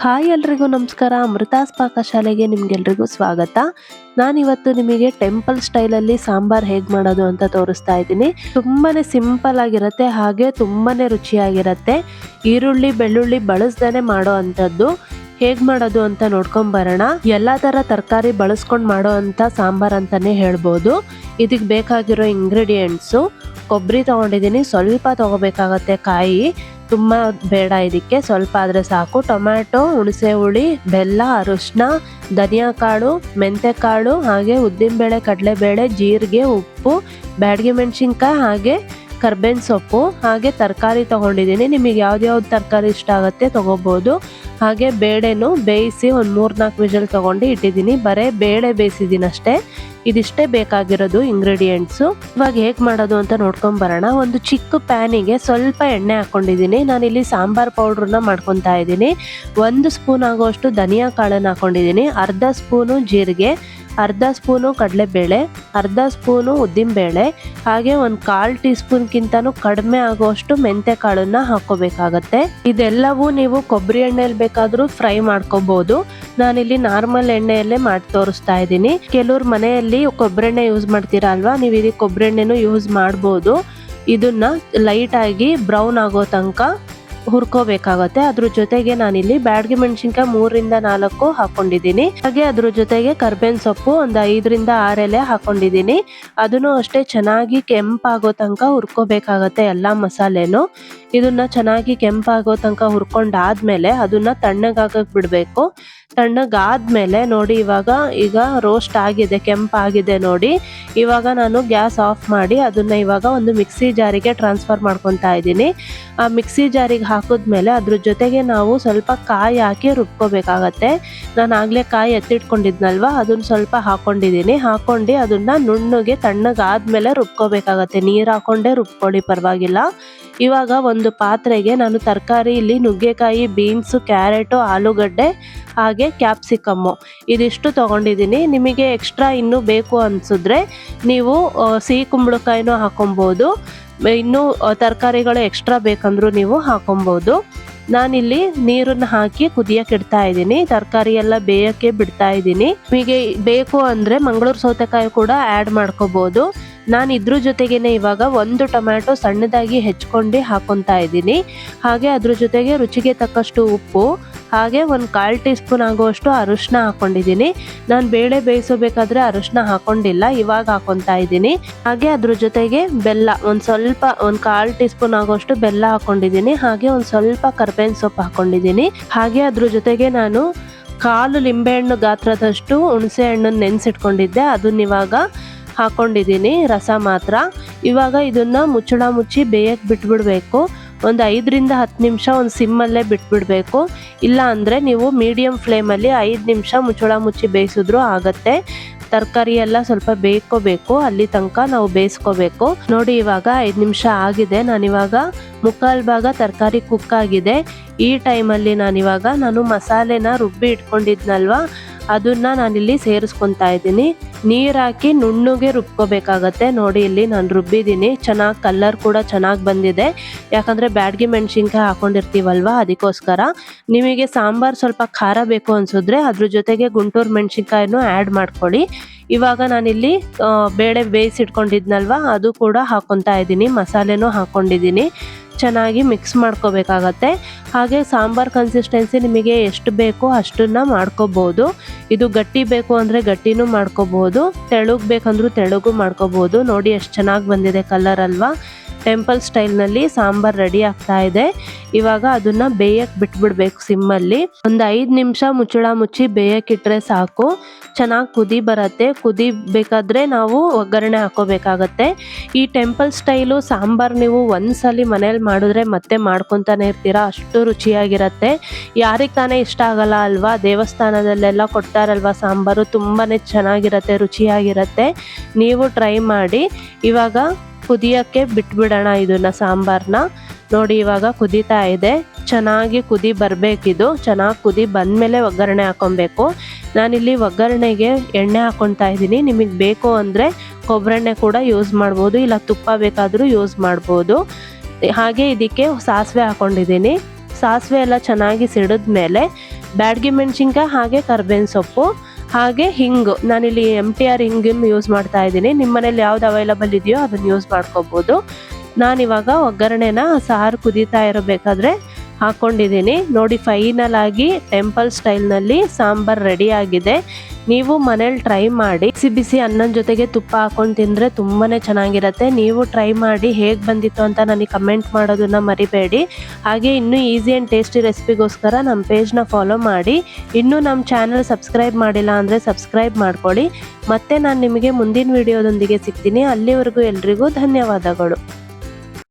Hi ಎಲ್ರಿಗೂ ನಮಸ್ಕಾರ. ಅಮೃತಾಸ್ ಪಾಕಶಾಲೆಗೆ ನಿಮ್ಗೆಲ್ರಿಗೂ ಸ್ವಾಗತ. ನಾನಿವತ್ತು ನಿಮಗೆ ಟೆಂಪಲ್ ಸ್ಟೈಲಲ್ಲಿ ಸಾಂಬಾರ್ ಹೇಗೆ ಮಾಡೋದು ಅಂತ ತೋರಿಸ್ತಾ ಇದ್ದೀನಿ. ತುಂಬಾನೇ ಸಿಂಪಲ್ ಆಗಿರುತ್ತೆ, ಹಾಗೆ ತುಂಬಾನೇ ರುಚಿಯಾಗಿರುತ್ತೆ. ಈರುಳ್ಳಿ ಬೆಳ್ಳುಳ್ಳಿ ಬಳಸ್ದೇನೆ ಮಾಡೋ ಅಂಥದ್ದು. ಹೇಗೆ ಮಾಡೋದು ಅಂತ ನೋಡ್ಕೊಂಬರೋಣ. ಎಲ್ಲ ಥರ ತರಕಾರಿ ಬಳಸ್ಕೊಂಡು ಮಾಡೋ ಅಂಥ ಸಾಂಬಾರ್ ಅಂತಾನೆ ಹೇಳ್ಬೋದು. ಇದಕ್ಕೆ ಬೇಕಾಗಿರೋ ಇಂಗ್ರೀಡಿಯೆಂಟ್ಸು: ಕೊಬ್ಬರಿ ತೊಗೊಂಡಿದ್ದೀನಿ, ಸ್ವಲ್ಪ ತೊಗೋಬೇಕಾಗತ್ತೆ. ಕಾಯಿ ತುಂಬ ಬೇಡ, ಇದಕ್ಕೆ ಸ್ವಲ್ಪ ಆದರೆ ಸಾಕು. ಟೊಮ್ಯಾಟೊ, ಹುಣಸೆ ಹುಳಿ, ಬೆಲ್ಲ, ಅರಿಶಿನ, ಧನಿಯಾ ಕಾಳು, ಮೆಂತ್ಯ ಕಾಳು, ಹಾಗೆ ಉದ್ದಿನಬೇಳೆ, ಕಡಲೆಬೇಳೆ, ಜೀರಿಗೆ, ಉಪ್ಪು, ಬ್ಯಾಡಗಿ ಮೆಣಸಿನ್ಕಾಯಿ, ಹಾಗೆ ಕರ್ಬೇವಿನ ಸೊಪ್ಪು, ಹಾಗೆ ತರಕಾರಿ ತೊಗೊಂಡಿದ್ದೀನಿ. ನಿಮಗೆ ಯಾವ್ದು ತರಕಾರಿ ಇಷ್ಟ ಆಗುತ್ತೆ ತೊಗೋಬೋದು. ಹಾಗೆ ಬೇಳೆನು ಬೇಯಿಸಿ ಒಂದು 3-4 ವಿಷಲ್ ತೊಗೊಂಡು ಇಟ್ಟಿದ್ದೀನಿ. ಬರೀ ಬೇಳೆ ಬೇಯಿಸಿದ್ದೀನಿ ಅಷ್ಟೇ. ಇದಿಷ್ಟೇ ಬೇಕಾಗಿರೋದು ಇಂಗ್ರೀಡಿಯೆಂಟ್ಸು. ಇವಾಗ ಹೇಗೆ ಮಾಡೋದು ಅಂತ ನೋಡ್ಕೊಂಬರೋಣ. ಒಂದು ಚಿಕ್ಕ ಪ್ಯಾನಿಗೆ ಸ್ವಲ್ಪ ಎಣ್ಣೆ ಹಾಕ್ಕೊಂಡಿದ್ದೀನಿ. ನಾನಿಲ್ಲಿ ಸಾಂಬಾರ್ ಪೌಡ್ರನ್ನ ಮಾಡ್ಕೊತಾ ಇದ್ದೀನಿ. 1 ಸ್ಪೂನ್ ಆಗೋಷ್ಟು ಧನಿಯಾ ಕಾಳನ್ನು ಹಾಕ್ಕೊಂಡಿದ್ದೀನಿ, ಅರ್ಧ ಸ್ಪೂನು ಜೀರಿಗೆ, ಅರ್ಧ ಸ್ಪೂನು ಕಡಲೆಬೇಳೆ, ಅರ್ಧ ಸ್ಪೂನು ಉದ್ದಿನಬೇಳೆ, ಹಾಗೆ 1/4 ಟೀ ಸ್ಪೂನ್ಗಿಂತನೂ ಕಡಿಮೆ ಆಗುವಷ್ಟು ಮೆಂತ್ಯ ಕಾಳನ್ನ ಹಾಕೋಬೇಕಾಗತ್ತೆ. ಇದೆಲ್ಲವೂ ನೀವು ಕೊಬ್ಬರಿ ಎಣ್ಣೆಯಲ್ಲಿ ಬೇಕಾದರೂ ಫ್ರೈ ಮಾಡ್ಕೋಬಹುದು. ನಾನಿಲ್ಲಿ ನಾರ್ಮಲ್ ಎಣ್ಣೆಯಲ್ಲೇ ಮಾಡಿ ತೋರಿಸ್ತಾ ಇದ್ದೀನಿ. ಕೆಲವ್ರು ಮನೆಯಲ್ಲಿ ಕೊಬ್ಬರಿ ಎಣ್ಣೆ ಯೂಸ್ ಮಾಡ್ತೀರಾ ಅಲ್ವಾ, ನೀವು ಇದಕ್ಕೆ ಕೊಬ್ಬರಿ ಎಣ್ಣೆನೂ ಯೂಸ್ ಮಾಡ್ಬೋದು. ಇದನ್ನ ಲೈಟ್ ಆಗಿ ಬ್ರೌನ್ ಆಗೋ ತನಕ ಹುರ್ಕೋಬೇಕಾಗತ್ತೆ. ಅದ್ರ ಜೊತೆಗೆ ನಾನಿಲ್ಲಿ ಬ್ಯಾಡಗಿ ಮೆಣಸಿನ್ಕಾಯಿ 3-4 ಹಾಕೊಂಡಿದ್ದೀನಿ. ಹಾಗೆ ಅದ್ರ ಜೊತೆಗೆ ಕರ್ಬೇವಿನ ಸೊಪ್ಪು ಒಂದು 5-6 ಎಲೆ ಹಾಕೊಂಡಿದ್ದೀನಿ. ಅದನ್ನು ಅಷ್ಟೇ ಚೆನ್ನಾಗಿ ಕೆಂಪಾಗೋ ತನಕ ಹುರ್ಕೋಬೇಕಾಗತ್ತೆ ಎಲ್ಲ ಮಸಾಲೆನು. ಇದನ್ನ ಚೆನ್ನಾಗಿ ಕೆಂಪಾಗೋ ತನಕ ಹುರ್ಕೊಂಡಾದ್ಮೇಲೆ ಅದನ್ನ ತಣ್ಣಗಾಗಕ್ಕೆ ಬಿಡಬೇಕು. ತಣ್ಣಗಾದ್ಮೇಲೆ ನೋಡಿ, ಈಗ ರೋಸ್ಟ್ ಆಗಿದೆ, ಕೆಂಪಾಗಿದೆ ನೋಡಿ. ಇವಾಗ ನಾನು ಗ್ಯಾಸ್ ಆಫ್ ಮಾಡಿ ಅದನ್ನ ಇವಾಗ ಒಂದು ಮಿಕ್ಸಿ ಜಾರಿಗೆ ಟ್ರಾನ್ಸ್ಫರ್ ಮಾಡ್ಕೊತಾ ಇದ್ದೀನಿ. ಆ ಮಿಕ್ಸಿ ಜಾರಿಗೆ ಹಾಕಿದ್ಮೇಲೆ ಅದ್ರ ಜೊತೆಗೆ ನಾವು ಸ್ವಲ್ಪ ಕಾಯಿ ಹಾಕಿ ರುಬ್ಕೋಬೇಕಾಗತ್ತೆ. ನಾನು ಆಗ್ಲೇ ಕಾಯಿ ಎತ್ತಿಟ್ಕೊಂಡಿದ್ನಲ್ವ, ಅದನ್ನ ಸ್ವಲ್ಪ ಹಾಕೊಂಡಿದ್ದೀನಿ. ಹಾಕೊಂಡು ಅದನ್ನ ನುಣ್ಣಗೆ ತಣ್ಣಗಾದ್ಮೇಲೆ ರುಬ್ಕೋಬೇಕಾಗತ್ತೆ. ನೀರು ಹಾಕೊಂಡೇ ರುಬ್ಕೊಳ್ಳಿ, ಪರವಾಗಿಲ್ಲ. ಇವಾಗ ಒಂದು ಪಾತ್ರೆಗೆ ನಾನು ತರಕಾರಿ ಇಲ್ಲಿ ನುಗ್ಗೆಕಾಯಿ, ಬೀನ್ಸು, ಕ್ಯಾರೆಟು, ಆಲೂಗಡ್ಡೆ, ಹಾಗೆ ಕ್ಯಾಪ್ಸಿಕಮ್ಮು ಇದಿಷ್ಟು ತೊಗೊಂಡಿದ್ದೀನಿ. ನಿಮಗೆ ಎಕ್ಸ್ಟ್ರಾ ಇನ್ನೂ ಬೇಕು ಅನಿಸಿದ್ರೆ ನೀವು ಸಿಹಿ ಕುಂಬಳಕಾಯಿನೂ ಹಾಕೊಬೋದು. ಇನ್ನೂ ತರಕಾರಿಗಳು ಎಕ್ಸ್ಟ್ರಾ ಬೇಕಂದ್ರೂ ನೀವು ಹಾಕೊಬೋದು. ನಾನಿಲ್ಲಿ ನೀರನ್ನು ಹಾಕಿ ಕುದಿಯಕ್ಕೆ ಇಡ್ತಾ ಇದ್ದೀನಿ. ತರಕಾರಿ ಎಲ್ಲ ಬೇಯಕ್ಕೆ ಬಿಡ್ತಾ ಇದ್ದೀನಿ. ನಿಮಗೆ ಬೇಕು ಅಂದರೆ ಮಂಗಳೂರು ಸೌತೆಕಾಯಿ ಕೂಡ ಆ್ಯಡ್ ಮಾಡ್ಕೋಬೋದು. ನಾನು ಇದ್ರ ಜೊತೆಗೇನೆ ಇವಾಗ 1 ಟೊಮ್ಯಾಟೊ ಸಣ್ಣದಾಗಿ ಹೆಚ್ಕೊಂಡು ಹಾಕೊತಾ ಇದ್ದೀನಿ. ಹಾಗೆ ಅದ್ರ ಜೊತೆಗೆ ರುಚಿಗೆ ತಕ್ಕಷ್ಟು ಉಪ್ಪು, ಹಾಗೆ 1/4 ಟೀ ಸ್ಪೂನ್ ಆಗುವಷ್ಟು ಅರಿಶಿನ ಹಾಕೊಂಡಿದ್ದೀನಿ. ನಾನು ಬೇಳೆ ಬೇಯಿಸಬೇಕಾದ್ರೆ ಅರಿಶಿನ ಹಾಕೊಂಡಿಲ್ಲ, ಇವಾಗ ಹಾಕೊತಾ ಇದ್ದೀನಿ. ಹಾಗೆ ಅದ್ರ ಜೊತೆಗೆ ಬೆಲ್ಲ, ಒಂದು 1/4 ಟೀ ಸ್ಪೂನ್ ಆಗುವಷ್ಟು ಬೆಲ್ಲ ಹಾಕೊಂಡಿದ್ದೀನಿ. ಹಾಗೆ ಒಂದು ಸ್ವಲ್ಪ ಕರ್ಬೇವಿನ ಸೊಪ್ಪು ಹಾಕೊಂಡಿದ್ದೀನಿ. ಹಾಗೆ ಅದ್ರ ಜೊತೆಗೆ ನಾನು 1/4 ಲಿಂಬೆಹಣ್ಣು ಗಾತ್ರದಷ್ಟು ಹುಣಸೆ ಹಣ್ಣನ್ನು ನೆನೆಸಿಟ್ಕೊಂಡಿದ್ದೆ, ಅದನ್ನ ಇವಾಗ ಹಾಕೊಂಡಿದ್ದೀನಿ, ರಸ ಮಾತ್ರ. ಇವಾಗ ಇದನ್ನ ಮುಚ್ಚಳ ಮುಚ್ಚಿ ಬೇಯಕ್ಕೆ ಬಿಟ್ಬಿಡ್ಬೇಕು. ಒಂದು 5-10 ನಿಮಿಷ ಒಂದು ಸಿಮ್ಮಲ್ಲೇ ಬಿಟ್ಬಿಡ್ಬೇಕು. ಇಲ್ಲ ಅಂದರೆ ನೀವು ಮೀಡಿಯಮ್ ಫ್ಲೇಮಲ್ಲಿ 5 ನಿಮಿಷ ಮುಚ್ಚಳ ಮುಚ್ಚಿ ಬೇಯಿಸಿದ್ರು ಆಗತ್ತೆ. ತರಕಾರಿ ಎಲ್ಲ ಸ್ವಲ್ಪ ಬೇಯ್ಕೋಬೇಕು, ಅಲ್ಲಿ ತನಕ ನಾವು ಬೇಯಿಸ್ಕೋಬೇಕು. ನೋಡಿ, ಇವಾಗ 5 ನಿಮಿಷ ಆಗಿದೆ. ನಾನಿವಾಗ 1/4 ಭಾಗ ತರಕಾರಿ ಕುಕ್ ಆಗಿದೆ. ಈ ಟೈಮಲ್ಲಿ ನಾನು ಮಸಾಲೆನ ರುಬ್ಬಿ ಇಟ್ಕೊಂಡಿದ್ನಲ್ವ, ಅದನ್ನ ನಾನಿಲ್ಲಿ ಸೇರಿಸ್ಕೊತಾ ಇದ್ದೀನಿ. ನೀರು ಹಾಕಿ ನುಣ್ಣಗೆ ರುಬ್ಕೋಬೇಕಾಗತ್ತೆ. ನೋಡಿ, ಇಲ್ಲಿ ನಾನು ರುಬ್ಬಿದ್ದೀನಿ. ಚೆನ್ನಾಗಿ ಕಲರ್ ಕೂಡ ಚೆನ್ನಾಗಿ ಬಂದಿದೆ, ಯಾಕಂದರೆ ಬ್ಯಾಡಗಿ ಮೆಣಸಿನ್ಕಾಯಿ ಹಾಕೊಂಡಿರ್ತೀವಲ್ವ, ಅದಕ್ಕೋಸ್ಕರ. ನಿಮಗೆ ಸಾಂಬಾರು ಸ್ವಲ್ಪ ಖಾರ ಬೇಕು ಅನಿಸಿದ್ರೆ ಅದ್ರ ಜೊತೆಗೆ ಗುಂಟೂರು ಮೆಣಸಿನ್ಕಾಯಿನೂ ಆ್ಯಡ್ ಮಾಡ್ಕೊಳ್ಳಿ. ಇವಾಗ ನಾನಿಲ್ಲಿ ಬೇಳೆ ಬೇಯಿಸಿಟ್ಕೊಂಡಿದ್ನಲ್ವ, ಅದು ಕೂಡ ಹಾಕೊತಾ ಇದ್ದೀನಿ. ಮಸಾಲೆನೂ ಹಾಕ್ಕೊಂಡಿದ್ದೀನಿ. ಚೆನ್ನಾಗಿ ಮಿಕ್ಸ್ ಮಾಡ್ಕೋಬೇಕಾಗತ್ತೆ. ಹಾಗೆ ಸಾಂಬಾರ್ ಕನ್ಸಿಸ್ಟೆನ್ಸಿ ನಿಮಗೆ ಎಷ್ಟು ಬೇಕೋ ಅಷ್ಟನ್ನ ಮಾಡ್ಕೋಬಹುದು. ಇದು ಗಟ್ಟಿ ಬೇಕು ಅಂದರೆ ಗಟ್ಟಿನೂ ಮಾಡ್ಕೋಬಹುದು, ತೆಳುಗ್ ಬೇಕಂದ್ರೂ ತೆಳುಗೂ ಮಾಡ್ಕೋಬಹುದು. ನೋಡಿ ಎಷ್ಟು ಚೆನ್ನಾಗಿ ಬಂದಿದೆ ಕಲರ್ ಅಲ್ವಾ. ಟೆಂಪಲ್ ಸ್ಟೈಲ್ನಲ್ಲಿ ಸಾಂಬಾರ್ ರೆಡಿ ಆಗ್ತಾ ಇದೆ. ಇವಾಗ ಅದನ್ನ ಬೇಯಕ್ಕೆ ಬಿಟ್ಬಿಡ್ಬೇಕು ಸಿಮ್ಮಲ್ಲಿ. ಒಂದು 5 ನಿಮಿಷ ಮುಚ್ಚಳ ಮುಚ್ಚಿ ಬೇಯಕ್ಕಿಟ್ರೆ ಸಾಕು. ಚೆನ್ನಾಗಿ ಕುದಿ ಬರುತ್ತೆ. ಕುದಿ ಬೇಕಾದ್ರೆ ನಾವು ಒಗ್ಗರಣೆ ಹಾಕೋಬೇಕಾಗತ್ತೆ. ಈ ಟೆಂಪಲ್ ಸ್ಟೈಲು ಸಾಂಬಾರ್ ನೀವು ಒಂದ್ಸಲಿ ಮನೇಲಿ ಮಾಡಿದ್ರೆ ಮತ್ತೆ ಮಾಡ್ಕೊತಾನೆ ಇರ್ತೀರಾ, ಅಷ್ಟು ರುಚಿಯಾಗಿರುತ್ತೆ. ಯಾರಿಗೆ ತಾನೇ ಇಷ್ಟ ಆಗಲ್ಲ ಅಲ್ವಾ. ದೇವಸ್ಥಾನದಲ್ಲೆಲ್ಲ ಕೊಡ್ತಾರಲ್ವ ಸಾಂಬಾರು, ತುಂಬಾನೇ ಚೆನ್ನಾಗಿರುತ್ತೆ, ರುಚಿಯಾಗಿರುತ್ತೆ. ನೀವು ಟ್ರೈ ಮಾಡಿ. ಇವಾಗ ಕುದಿಯೋಕ್ಕೆ ಬಿಟ್ಬಿಡೋಣ ಇದನ್ನ, ಸಾಂಬಾರನ್ನ. ನೋಡಿ, ಇವಾಗ ಕುದೀತಾ ಇದೆ. ಚೆನ್ನಾಗಿ ಕುದಿ ಬರಬೇಕಿದು. ಚೆನ್ನಾಗಿ ಕುದಿ ಬಂದಮೇಲೆ ಒಗ್ಗರಣೆ ಹಾಕೊಬೇಕು. ನಾನಿಲ್ಲಿ ಒಗ್ಗರಣೆಗೆ ಎಣ್ಣೆ ಹಾಕೊತಾ ಇದ್ದೀನಿ. ನಿಮಗೆ ಬೇಕು ಅಂದರೆ ಕೊಬ್ಬರೆಣ್ಣೆ ಕೂಡ ಯೂಸ್ ಮಾಡ್ಬೋದು, ಇಲ್ಲ ತುಪ್ಪ ಬೇಕಾದರೂ ಯೂಸ್ ಮಾಡ್ಬೋದು. ಹಾಗೆ ಇದಕ್ಕೆ ಸಾಸಿವೆ ಹಾಕೊಂಡಿದ್ದೀನಿ. ಸಾಸಿವೆ ಎಲ್ಲ ಚೆನ್ನಾಗಿ ಸಿಡಿದ್ಮೇಲೆ ಬ್ಯಾಡಗಿ ಮೆಣಸಿನ್ಕಾಯಿ ಹಾಗೆ ಕರ್ಬೇವಿನ ಸೊಪ್ಪು ಹಾಗೆ ಹಿಂಗು. ನಾನಿಲ್ಲಿ MTR ಹಿಂಗನ್ನು ಯೂಸ್ ಮಾಡ್ತಾ ಇದ್ದೀನಿ. ನಿಮ್ಮ ಮನೇಲಿ ಯಾವ್ದು ಅವೈಲಬಲ್ ಇದೆಯೋ ಅದನ್ನು ಯೂಸ್ ಮಾಡ್ಕೋಬೋದು. ನಾನಿವಾಗ ಒಗ್ಗರಣೆನ ಸಾರು ಕುದೀತಾ ಇರಬೇಕಾದ್ರೆ ಹಾಕೊಂಡಿದ್ದೀನಿ. ನೋಡಿ, ಫೈನಲ್ ಆಗಿ ಟೆಂಪಲ್ ಸ್ಟೈಲ್ನಲ್ಲಿ ಸಾಂಬಾರ್ ರೆಡಿ ಆಗಿದೆ. ನೀವು ಮನೇಲಿ ಟ್ರೈ ಮಾಡಿ. ಬಿಸಿ ಬಿಸಿ ಅನ್ನದ ಜೊತೆಗೆ ತುಪ್ಪ ಹಾಕೊಂಡು ತಿಂದರೆ ತುಂಬಾ ಚೆನ್ನಾಗಿರುತ್ತೆ. ನೀವು ಟ್ರೈ ಮಾಡಿ ಹೇಗೆ ಬಂದಿತ್ತು ಅಂತ ನನಗೆ ಕಮೆಂಟ್ ಮಾಡೋದನ್ನ ಮರಿಬೇಡಿ. ಹಾಗೆ ಇನ್ನೂ ಈಸಿ ಆ್ಯಂಡ್ ಟೇಸ್ಟಿ ರೆಸಿಪಿಗೋಸ್ಕರ ನಮ್ಮ ಪೇಜ್ನ ಫಾಲೋ ಮಾಡಿ. ಇನ್ನೂ ನಮ್ಮ ಚಾನಲ್ ಸಬ್ಸ್ಕ್ರೈಬ್ ಮಾಡಿಲ್ಲ ಅಂದರೆ ಸಬ್ಸ್ಕ್ರೈಬ್ ಮಾಡ್ಕೊಳ್ಳಿ. ಮತ್ತೆ ನಾನು ನಿಮಗೆ ಮುಂದಿನ ವಿಡಿಯೋದೊಂದಿಗೆ ಸಿಗ್ತೀನಿ. ಅಲ್ಲಿವರೆಗೂ ಎಲ್ರಿಗೂ ಧನ್ಯವಾದಗಳು.